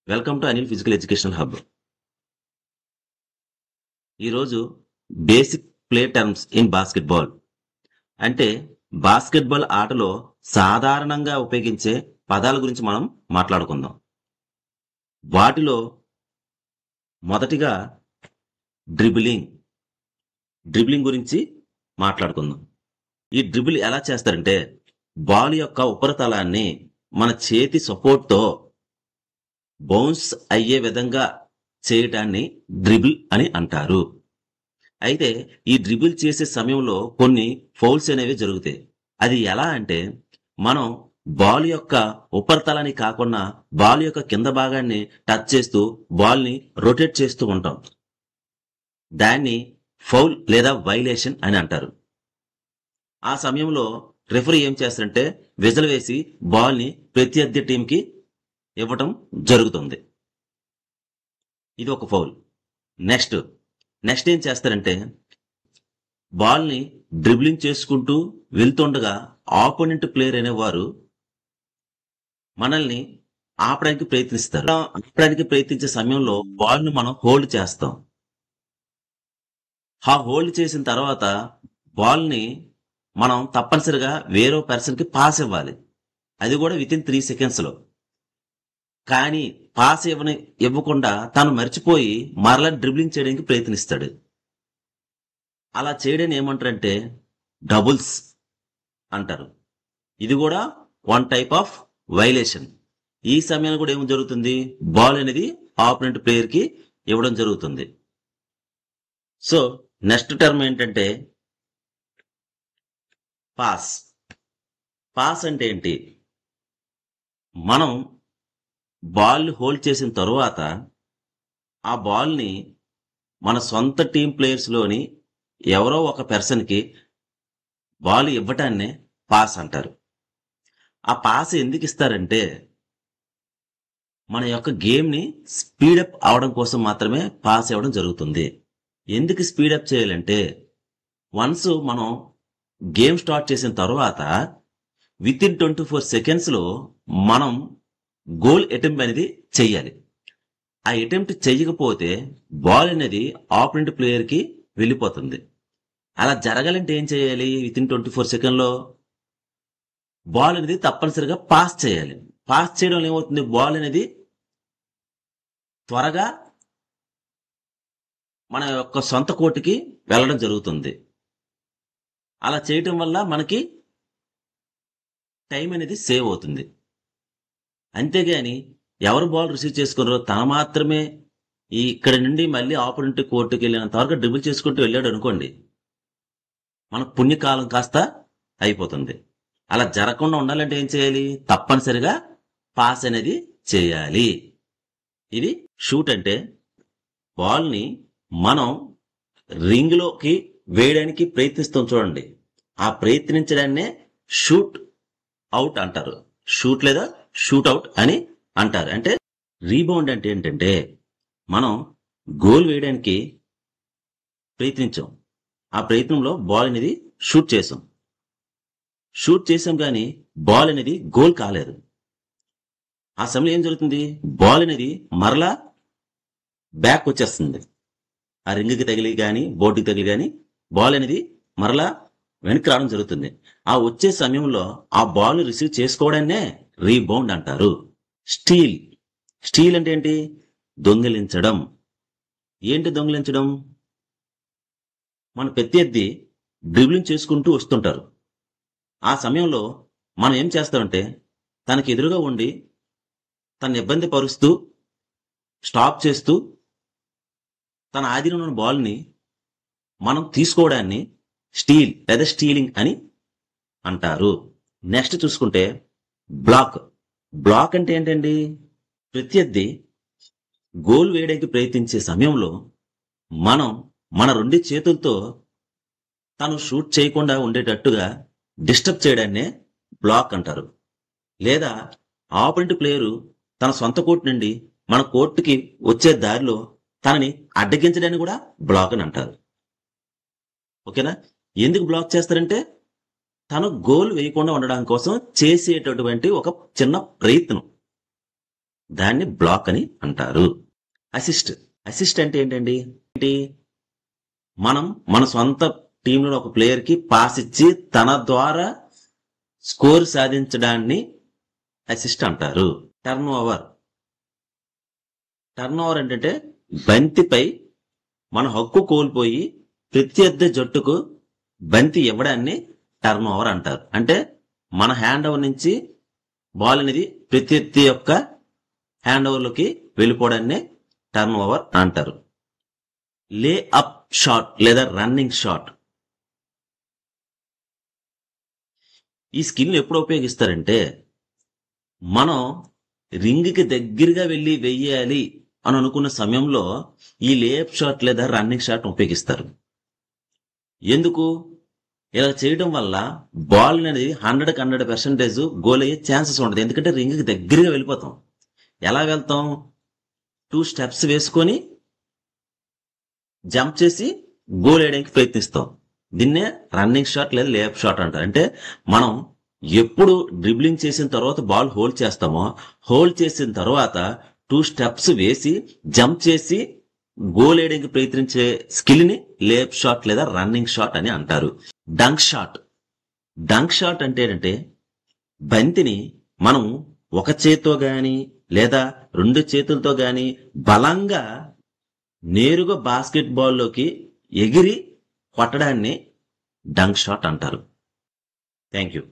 Welcome to Anil physical educational hub. ఈరోజు basic play terms in basketball అంటే basketball ఆటలో సాధారణంగా ఉపయోగించే పదాల గురించి మనం మాట్లాడుకుందాం. వాటిలో మొదటిగా డ్రిబులింగ్ డ్రిబులింగ్ గురించి మాట్లాడుకుందాం. ఈ డ్రిబుల్ ఎలా చేస్తారంటే బాల్ యొక్క ఉపరితలాన్ని మన చేతి సపోర్ట్తో బౌన్స్ అయ్యే విధంగా చేయటాన్ని డ్రిబుల్ అని అంటారు. అయితే ఈ డ్రిబుల్ చేసే సమయంలో కొన్ని ఫౌల్స్ అనేవి జరుగుతాయి. అది ఎలా అంటే మనం బాల్ యొక్క ఉపరితలాన్ని కాకుండా బాల్ యొక్క కింద భాగాన్ని టచ్ చేస్తూ బాల్ని రొటేట్ చేస్తూ ఉంటాం. దాన్ని ఫౌల్ లేదా వైలేషన్ అని అంటారు. ఆ సమయంలో రెఫరీ ఏం చేస్తారంటే విజిల్ వేసి బాల్ని ప్రత్యర్థి టీంకి ఇవ్వటం జరుగుతుంది. ఇది ఒక ఫౌల్. నెక్స్ట్ ఏం చేస్తారంటే బాల్ని డ్రిబ్లింగ్ చేసుకుంటూ వెళ్తుండగా ఆపోనెంట్ ప్లేయర్ అనేవారు మనల్ని ఆపడానికి ప్రయత్నిస్తారు. ఆపడానికి ప్రయత్నించే సమయంలో బాల్ని మనం హోల్డ్ చేస్తాం. ఆ హోల్డ్ చేసిన తర్వాత బాల్ని మనం తప్పనిసరిగా వేరే పర్సన్ కి పాస్ ఇవ్వాలి. అది కూడా వితిన్ 3 seconds లో. కానీ పాస్ ఇవ్వకుండా తను మర్చిపోయి మరలా డ్రిబ్లింగ్ చేయడానికి ప్రయత్నిస్తాడు. అలా చేయడాన్ని ఏమంటారంటే డబుల్స్ అంటారు. ఇది కూడా వన్ టైప్ ఆఫ్ వైలేషన్. ఈ సమయంలో కూడా ఏం జరుగుతుంది, బాల్ అనేది ఆపోనెంట్ ప్లేయర్ కి ఇవ్వడం జరుగుతుంది. సో నెక్స్ట్ టర్మ్ ఏంటంటే పాస్ అంటే ఏంటి, మనం బాల్ హోల్డ్ చేసిన తరువాత ఆ బాల్ని మన సొంత టీం ప్లేయర్స్ లోని ఎవరో ఒక పర్సన్ కి బాల్ ఇవ్వటాన్నే పాస్ అంటారు. ఆ పాస్ ఎందుకు ఇస్తారంటే మన యొక్క గేమ్ ని స్పీడప్ అవడం కోసం మాత్రమే పాస్ ఇవ్వడం జరుగుతుంది. ఎందుకు స్పీడప్ చేయాలంటే వన్స్ మనం గేమ్ స్టార్ట్ చేసిన తర్వాత వితిన్ 24 seconds లో మనం గోల్ అటెంప్ట్ అనేది చెయ్యాలి. ఆ అటెంప్ట్ చెయ్యకపోతే బాల్ అనేది ఆపోనెంట్ ప్లేయర్ కి వెళ్ళిపోతుంది. అలా జరగాలంటే ఏం చేయాలి, వితిన్ 24 seconds లో బాల్ అనేది తప్పనిసరిగా పాస్ చేయాలి. పాస్ చేయడం ఏమవుతుంది, బాల్ అనేది త్వరగా మన యొక్క సొంత కోర్టుకి వెళ్ళడం జరుగుతుంది. అలా చేయటం వల్ల మనకి టైం అనేది సేవ్ అవుతుంది. అంతేగాని ఎవరు బాల్ రిసీవ్ చేసుకున్నారో తన మాత్రమే ఇక్కడి నుండి మళ్ళీ ఆపోనెంట్ కోర్టుకి వెళ్ళినంత వరకు డ్రిబుల్ చేసుకుంటూ వెళ్ళాడు అనుకోండి, మన పుణ్యకాలం కాస్త అయిపోతుంది. అలా జరగకుండా ఉండాలంటే ఏం చేయాలి, తప్పనిసరిగా పాస్ అనేది చేయాలి. ఇది షూట్ అంటే బాల్ని మనం రింగ్ లోకి వేయడానికి ప్రయత్నిస్తాం చూడండి, ఆ ప్రయత్నించడాన్నే షూట్ అవుట్ అంటారు. షూట్ లేదా షూట్ అవుట్ అని అంటారు. అంటే రీబౌండ్ అంటే ఏంటంటే మనం గోల్ వేయడానికి ప్రయత్నించాం, ఆ ప్రయత్నంలో బాల్ అనేది షూట్ చేసాం కానీ బాల్ అనేది గోల్ కాలేదు. ఆ సమయంలో ఏం జరుగుతుంది, బాల్ అనేది మరలా బ్యాక్ వచ్చేస్తుంది. ఆ రింగ్కి తగిలి కానీ బోర్డుకి తగిలి కానీ బాల్ అనేది మరలా వెనక్కి రావడం జరుగుతుంది. ఆ వచ్చే సమయంలో ఆ బాల్ రిసీవ్ చేసుకోవడాన్నే రీబౌండ్ అంటారు. స్టీల్ అంటే ఏంటి, దొంగిలించడం. ఏంటి దొంగిలించడం, మన ప్రత్యర్థి డ్రిబ్లింగ్ చేసుకుంటూ వస్తుంటారు. ఆ సమయంలో మనం ఏం చేస్తామంటే తనకి ఎదురుగా ఉండి తన ఇబ్బంది పరుస్తూ స్టాప్ చేస్తూ తన ఆధీనంలో ఉన్న బాల్ని మనం తీసుకోవడాన్ని స్టీల్ లేదా స్టీలింగ్ అని అంటారు. నెక్స్ట్ చూసుకుంటే బ్లాక్ అంటే ఏంటండి, ప్రత్యర్థి గోల్ వేయడానికి ప్రయత్నించే సమయంలో మనం మన 2 చేతులతో తను షూట్ చేయకుండా ఉండేటట్టుగా డిస్టర్బ్ చేయడాన్నే బ్లాక్ అంటారు. లేదా ఆపోనెంట్ ప్లేయరు తన సొంత కోర్టు నుండి మన కోర్టుకి వచ్చే దారిలో తనని అడ్డగించడాన్ని కూడా బ్లాక్ అని అంటారు. ఓకేనా, ఎందుకు బ్లాక్ చేస్తారంటే తను గోల్ వేయకుండా ఉండడం కోసం చేసేటటువంటి ఒక చిన్న ప్రయత్నం. దాన్ని బ్లాక్ అని అంటారు. అసిస్ట్ అసిస్ట్ అంటే ఏంటండి? ఏంటి? మనం మన సొంత టీంలో ఒక ప్లేయర్ కి పాస్ ఇచ్చి తన ద్వారా స్కోర్ సాధించడాన్ని అసిస్ట్ అంటారు. టర్న్ ఓవర్ ఏంటంటే బంతిపై మన హక్కు కోల్పోయి ప్రత్యర్థి జట్టుకు బంతి ఇవ్వడాన్ని టర్న్ ఓవర్ అంటారు. అంటే మన హ్యాండ్ ఓవర్ నుంచి బాల్ అనేది ప్రత్యర్థి యొక్క హ్యాండ్ ఓవర్ లోకి వెళ్ళిపోవడాన్ని టర్న్ ఓవర్ అంటారు. లే అప్ షాట్ లేదా రన్నింగ్ షాట్, ఈ స్కిల్ ఎప్పుడు ఉపయోగిస్తారంటే మనం రింగ్కి దగ్గరగా వెళ్ళి వెయ్యాలి అని అనుకున్న సమయంలో ఈ లేఅప్ షాట్ లేదా రన్నింగ్ షాట్ ఉపయోగిస్తారు. ఎందుకు? ఇలా చేయడం వల్ల బాల్ అనేది 100% గోల్ అయ్యే ఛాన్సెస్ ఉండదు. ఎందుకంటే రింగ్కి దగ్గరగా వెళ్ళిపోతాం. ఎలా వెళ్తాం? 2 స్టెప్స్ వేసుకొని జంప్ చేసి గోల్ వేయడానికి ప్రయత్నిస్తాం. దీన్నే రన్నింగ్ షాట్ లేదా లేఅప్ షాట్ అంటారు. అంటే మనం ఎప్పుడు డ్రిబ్లింగ్ చేసిన తర్వాత బాల్ హోల్డ్ చేస్తామో, హోల్డ్ చేసిన తర్వాత 2 స్టెప్స్ వేసి జంప్ చేసి గోల్ వేయడానికి ప్రయత్నించే స్కిల్ ని లేఅప్ షాట్ లేదా రన్నింగ్ షాట్ అని అంటారు. డంక్ షాట్ అంటే ఏంటంటే బంతిని మనం ఒక చేత్తో గాని లేదా 2 చేతులతో గాని బలంగా నేరుగా బాస్కెట్ బాల్లోకి ఎగిరి కొట్టడాన్ని డంక్ షాట్ అంటారు. Thank you.